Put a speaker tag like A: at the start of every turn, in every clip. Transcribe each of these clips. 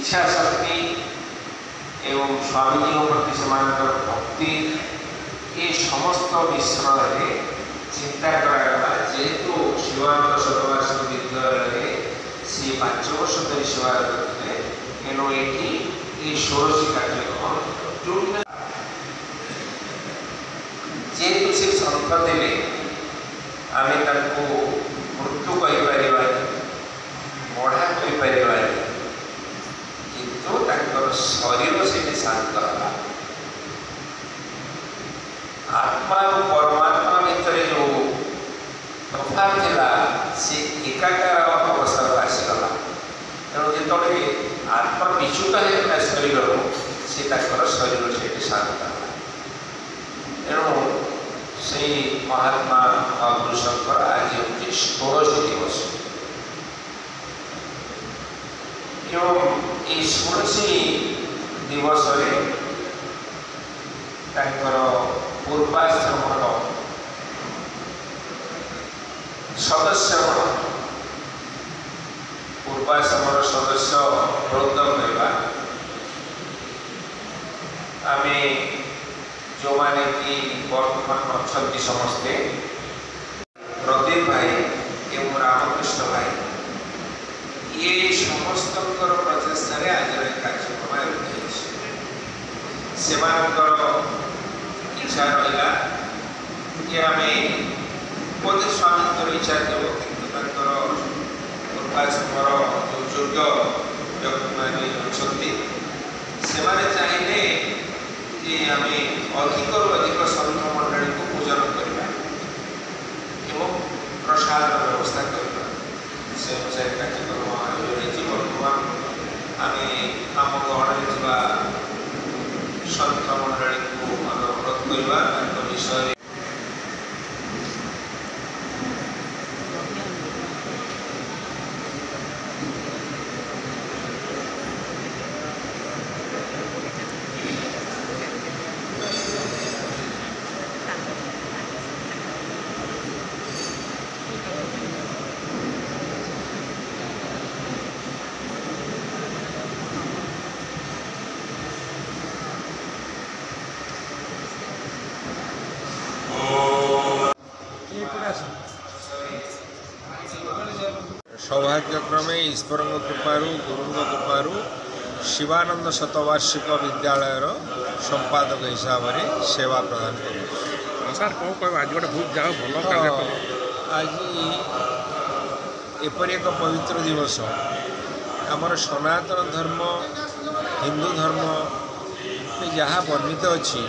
A: इच्छा शक्ति एवं स्वामीजी प्रति से भक्ति ये समस्त मिश्रण चिंता करागला जेहेतु शिवानंद शतवार्षिक विद्यालय सी 5 वर्ष धरी सेवा करते एणु ये षोड़शी कार्यक्रम जो जेहेतु से संत देवे आम मृत्यु कहीपर बढ़ा कहीपर किंतु शरीर से शांत है आत्मा और परमात्मा भितर जो तफात था सी एकाकार अवस्था को आसीगला तेणु जो आत्मा विच्युत होगा शरीर से शरीर से शांत है तेणु से महात्मा महापुरुषंकर आज हूँ षोड़शी दिवस एवं ये षोड़शी दिवस पूर्वाश्रम सदस्यगण पूर्वाश्रम सदस्य वृंद कहवा आम जो मैंने कि बर्तमान अच्छा समस्ते प्रदीप भाई एवं रामकृष्ण भाई ये समस्त प्रचेषा आज कार्यक्रम से इच्छा रहा कि आम बोधे स्वामी इच्छा देव कि पूर्वाश्रमर जो योग्य व्यक्ति मैंने अच्छा से चाहिए कि आम अधिक अधिक संत मंडली को पूजन करवा एवं प्रसाद व्यवस्था करवा से अनुसार कार्यक्रम आयोजन बर्तमान आम आम गहन संत मंडली को अनुरोध करवा विषय सौभाग्यक्रमे ईश्वर कृपारू गुरु कृपारू शिवानंद शतवार्षिक विद्यालय संपादक हिसाब से सेवा प्रदान कर
B: सर कौन कह आज गोटे बहुत जगह भल
A: आज एपरी एक पवित्र दिवस आमर सनातन धर्म हिंदू धर्म जहाँ वर्णित अच्छी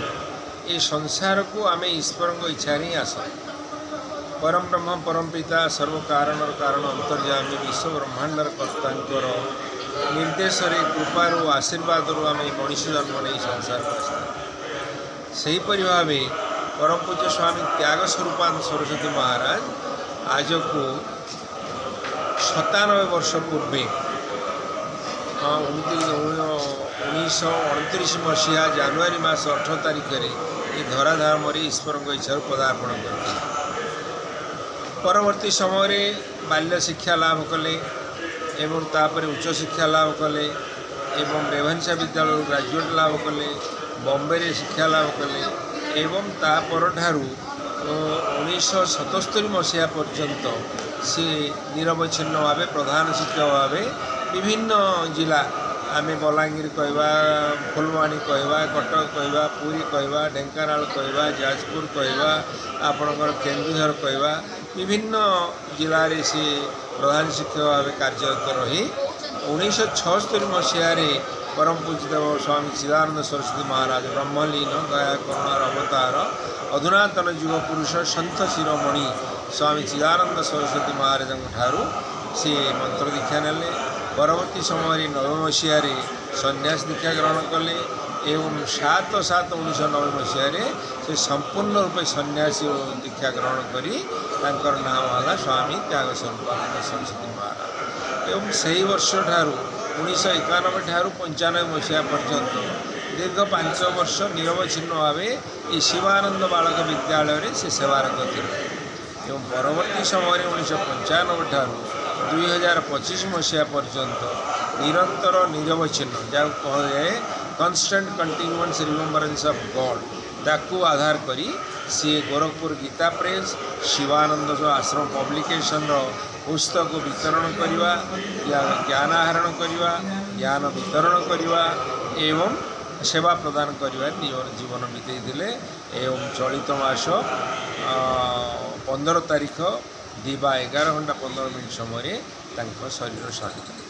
A: ये संसार को आम ईश्वर इच्छा ही आस परम ब्रह्म परम पिता सर्व कारण कारण अंतर्यामी विश्व ब्रह्मांडर कर्ता निर्देश कृपार आशीर्वाद आम मनीष जन्म नहीं संसार सहीपरि भाव परम पूज्य स्वामी त्याग स्वरूपान सरस्वती महाराज आज को 97 वर्ष पूर्वे 1929 मसीहा जानुरी मास 18 तारिख में ये धराधाम ईश्वर इच्छा पदार्पण करते परवर्ती समय बाल्य शिक्षा लाभ कले एवं तापर उच्च शिक्षा लाभ कले एवं रेभेन्सा विद्यालय ग्रेजुएट लाभ कले बॉम्बे रे शिक्षा लाभ कले एवं तापर ठारू 1977 मसीहा पर्यंत सी निरवच्छिन्न भाव प्रधान शिक्षक भाव विभिन्न जिला आम बलांगीर कहवा फुलवाणी कहवा कटक कहवा पुरी कहवा ढेंकानाल कहवा जाजपुर कहवा आपणकर केन्दुझर कहवा विभिन्न जिले में सी प्रधान शिक्षक भाव कार्यरत रही 1976 मसीह परम पूजित स्वामी चिदानंद सरस्वती महाराज ब्रह्मलीन दया करुणार अवतार अधुनातन युग पुरुष सन्थ शिरोमणि स्वामी चिदानंद सरस्वती महाराज ठारू सी मंत्र दीक्षा नेले परवर्ती समय 90 मसीह सन्यास दीक्षा ग्रहण कले एवं 7/7/1990 मसीह से संपूर्ण रूपे सन्यासी दीक्षा ग्रहण करी नाम है स्वामी त्याग स्वरूपानंद सरस्वती महाराज एवं सही वर्ष ठारू 1991 ठारू 95 मसीहा पर्यंत दीर्घ 5 वर्ष निरवच्छिन्न भाव ये शिवानंद बालक विद्यालय से सेवारत थे एवं परवर्ती समय 1995 ठारू 2025 मसीहा पर्यंत ନିରନ୍ତର ନିରବଚ୍ଛିନ୍ନ ଯାହାକୁ କୁହାଯାଏ କନଷ୍ଟାଣ୍ଟ କଣ୍ଟିନ୍ୟୁଅନ୍ସ ରିମେମ୍ବରାନ୍ସ ଅଫ୍ ଗଡ୍ ତାକୁ ଆଧାର କରି ସିଏ ଗୋରଖପୁର ଗୀତା ପ୍ରେସ୍ ଶିବାନନ୍ଦ ଆଶ୍ରମ ପବ୍ଲିକେସନର ପୁସ୍ତକ ବିତରଣ କରିବା ଜ୍ଞାନ ଆହରଣ କରିବା ଜ୍ଞାନ ବିତରଣ କରିବା ଏବଂ ସେବା ପ୍ରଦାନ କରିବା ଜୀବନ ବିତେଇଥିଲେ ଏବଂ ଚଳିତ ମାସ 15 ତାରିଖ ଦିବା 11 ଘଣ୍ଟା 15 ମିନିଟ୍ ସମୟରେ ତାଙ୍କ ଶରୀର ସରିଥିଲା।